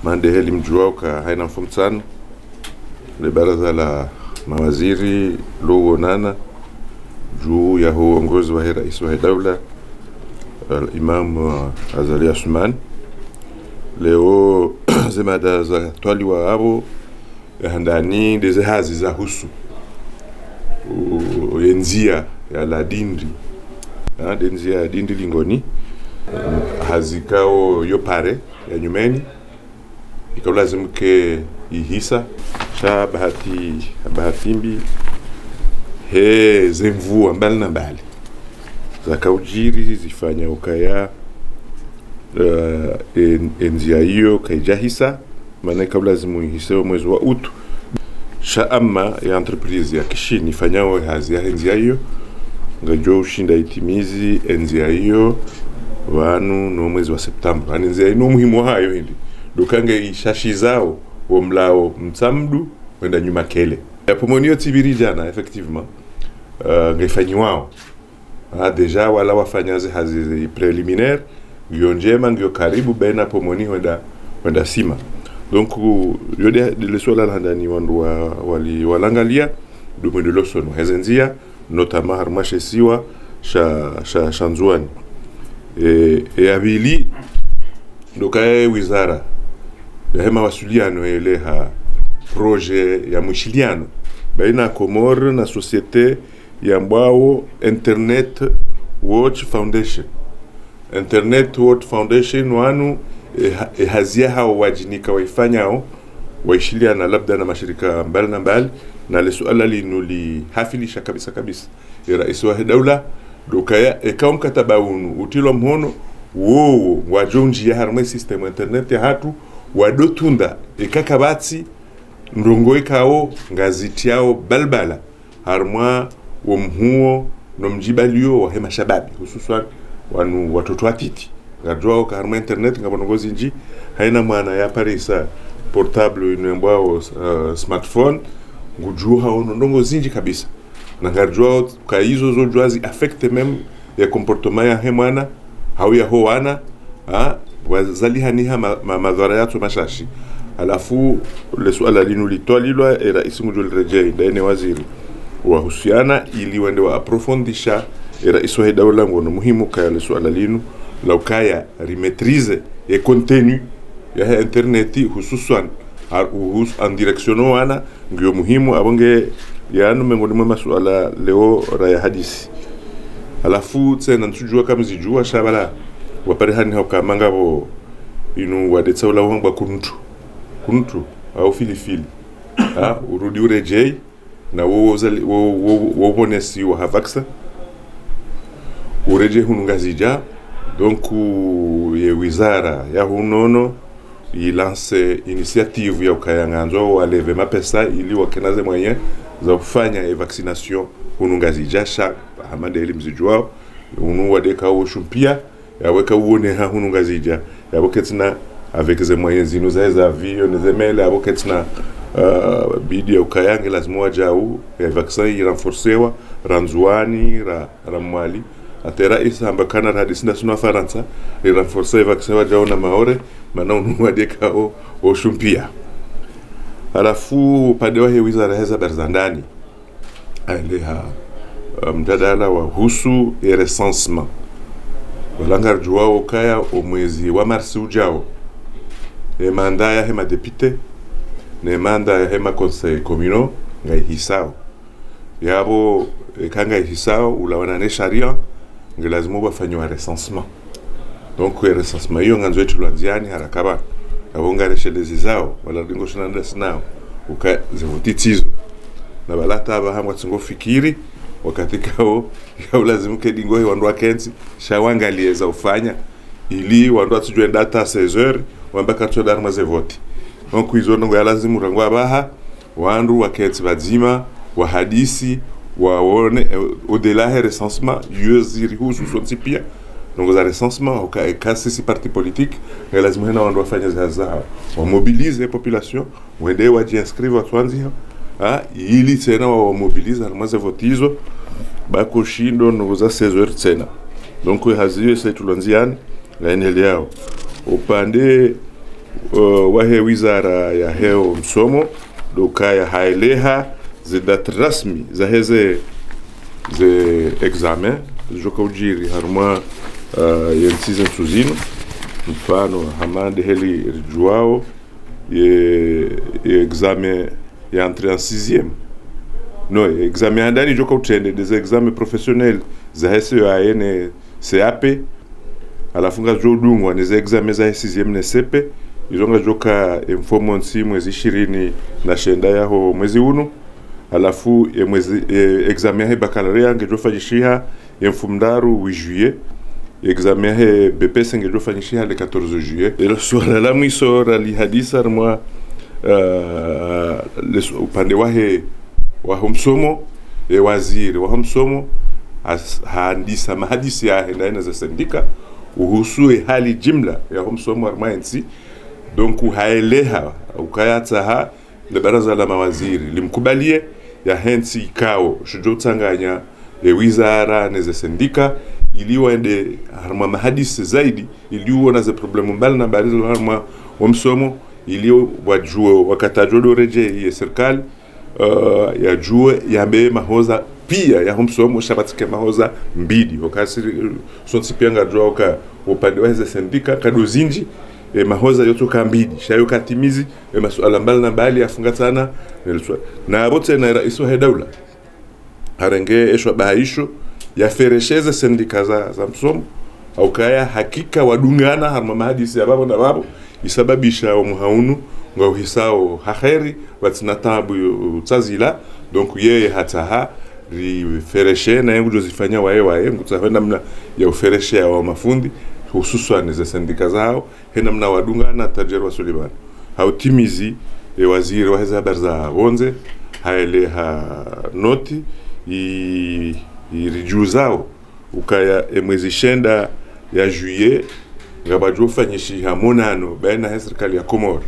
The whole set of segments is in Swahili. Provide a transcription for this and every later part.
mandeheli mjuao ka haina mfumtsano le baraza la mawaziri luonana juu ya uongozi wa rais wa dawla Imam Azali Assoumani. Leo zemada za twaliwa abo handani deze hazi za husu enzia ya la dindri denzia ya dindri lingoni hazikao yopare ya nyumeni ikalazimu ke ihisa sha bahatimbi he zemvua mbali na mbali zakaujiri zifanya ukaya enzia hiyo kaijahisa maana ikalazimu ihisewa mwezi wa utu sha ama ya entreprise ya kishini fanyao hazi ya enzia hiyo ngajo ushinda itimizi enzia hiyo wanu no mwezi wa Septemba enzia ino muhimu hayo hindi dukange ishashi zao womlao mtsamdu wenda nyuma kele yapomonio tibiri jana effectivement ngaifanyiwao deja wala wafanyaze hazi preliminaire ngio njema ngio karibu bena pomoni wenda sima donc yode le sola landani wandu wali walangalia du mwendo sono hezenzia notamment harmashe siwa shanzuani abili ndokae wizara ya hema wasuliano eleha projet ya mwishiliano baina Komoro na societe ya mbao Internet Watch Foundation. Internet Watch Foundation wanu hazia hao wajinika waifanyao waishiliana labda na mashirika mbali na mbali na le suala linuli hafilisha kabisa rais wa dawla dokaya mkataba unu utilo mhono wo wajonji ya harma system internet ya hatu wadotunda ikakabatsi ndongo ikao ngaziti yao balbala harma womhuo no mjibalio wa hema shababi hususan wanu watoto watiti ngajwao ka harma internet ngabongozi nji haina maana ya parisa portable inembwao smartphone ngujuha ono ndongo zinji kabisa na ngajwao ka hizo zojwazi affecte même ya comportement ya hemana hau ya hoana wazali haniha madhara yatu mashashi alafu le suala linulitwalilwa era isimujo lirejei ndene waziri wahusiana ili wende wa aprofondisha era iso dawla ngono muhimu kaya le suala linu laukaya rimetrize e contenu ya interneti hususan en direction wana ngio muhimu abonge yanu mengoni mwa masuala leo raya hadisi alafu tsena ntujua kama zijua shabala wapare hani hokamanga bo inu wadetsa ula wangwa kuntu au filifili urudi urejei na wo bonesi wa havaksa ureje hunungazija donc ye wizara ya hunono ilance initiative ya ukayanganzo waleve mapesa ili wakenaze mwenye za kufanya vaccination hunungazija sha hamande elimu zijwao unu wadeka ushumpia yaweka uone ha hunungazija yaboketina avec les moyens zinu za vie ne zemele aboketina bidi ya ukayange lazima wajau ya vaccin renforcewa ranzuani ramwali atera isa ambakana hadisina suna faransa renforcer vaccin wajau na maore mana unu wadeka o shumpia alafu padewa he wizara heza berzandani aleha mjadala wa husu recensement walangar juao kaya o mwezi wa marsi ujao manda ya hema député ne manda ya hema conseil communal ngai hisao yabo kanga hisao ulawana ne sharia ngelazimu bafanywa recensement donc recensement hiyo nganzo yetu lwanziani harakaba abonga reshelezi zao wala dingo shinanda sinao uka zivutitizo na balata abahamwa tsingo fikiri wakati kao ya ulazimu ke dingo wandu wakenzi shawangalieza ufanya ili wandu atujwe data 16h wambaka tso darma zevoti donc izo ngo yalazimu rango abaha wandu wakenzi bazima wa hadisi waone au-delà du recensement yuziri husu sontipia donc za recensement okasi si parti politique lazima na wandu wafanya zaza wa mobiliser population wende waji inscrire watwanzia ili tena wa mobiliser armaze votizo bako shindo no za 16h tena donc haziyo sai tulonziani la eneo yao upande wahe wizara ya heo msomo dokaya haeleha zidat rasmi za heze ze examen joka ujiri harma yensize nsuzino mfano hamande heli rijuao ye examen ya entrée en 6e no examen handani joka utende des examens professionnels za hese ya ene CAP alafunga jodungwa ni za examen za 6e ne CP izonga joka mfomo nsi mwezi 20 na shenda yaho mwezi uno alafu mwezi examen ya baccalauréat ngejofanyishiha mfumdaru 8 juillet examen ya BPS ngejofanyishiha le 14 juillet ilo swala la mwiso rali hadisa mwa upande wa msomo waziri wa msomo handisa mahadisi ya hendana za sindika uhusue hali jimla ya msomo armaensi donc haeleha ukayataha le baraza la mawaziri limkubalie ya hensi ikao shujotanganya wizara neze sindika ili waende harma mahadisi zaidi ili uona ze problemu mbali na mbali harma wa msomo ili wajue wakatajodo reje ya serikali ya jue yabe mahoza pia ya msomo shabatike mahoza mbidi wakasi sonsi pianga jua waka upande wa heze sindika kadozinji mahoza yoto kambidi shayo katimizi masuala mbali na mbali yafungatana na abote na raisu wa daula harenge eshwa bahisho ya feresheze sindika za msomo au kaya hakika wadungana harma mahadisi ya babo na babo isababisha umuhaunu nga uhisao haheri watina tabu utazila donc yeye hataha rifereshe na yengu jozifanya wae ngutahenda mna ya ufereshe ya wa mafundi hususan za sindika zao hena mna wadungana tajerwa Suleiman hautimizi waziri wa heza barza wonze haeleha noti irijuzao ukaya mwezi shenda ya juillet ngabajo fanyishi hamonano baina serikali ya Comore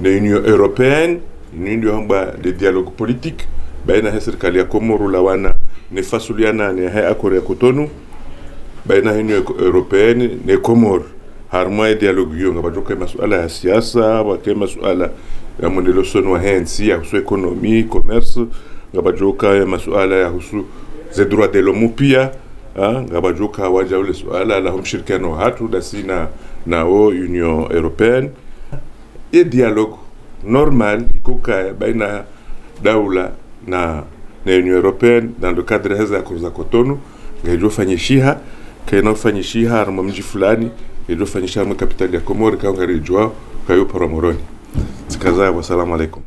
na Union Européenne ndio hamba de dialogue politique baina serikali ya Comore la wana ne fasuliana ne accord ya Cotonou baina Union Européenne ne Comore harma dialogue yo ngabajo kwa masuala ya siasa wa kwa masuala ya modelo sono wa hensi ya husu economie commerce ngabajo kwa masuala ya husu ze droits de l'homme pia ngabajoka waja ule swala la mshirikiano hatu dasina nao Union Européenne et dialogue normal ikoka baina daula na Union Européenne dans le cadre heza za Cotonou ngejofanyishiha kaina ufanyishiha harma mji fulani ngejofanyishiha mu kapitali ya Comore kaunga rijwa kayo para moroni. Tsikaza wa salamu alaikum.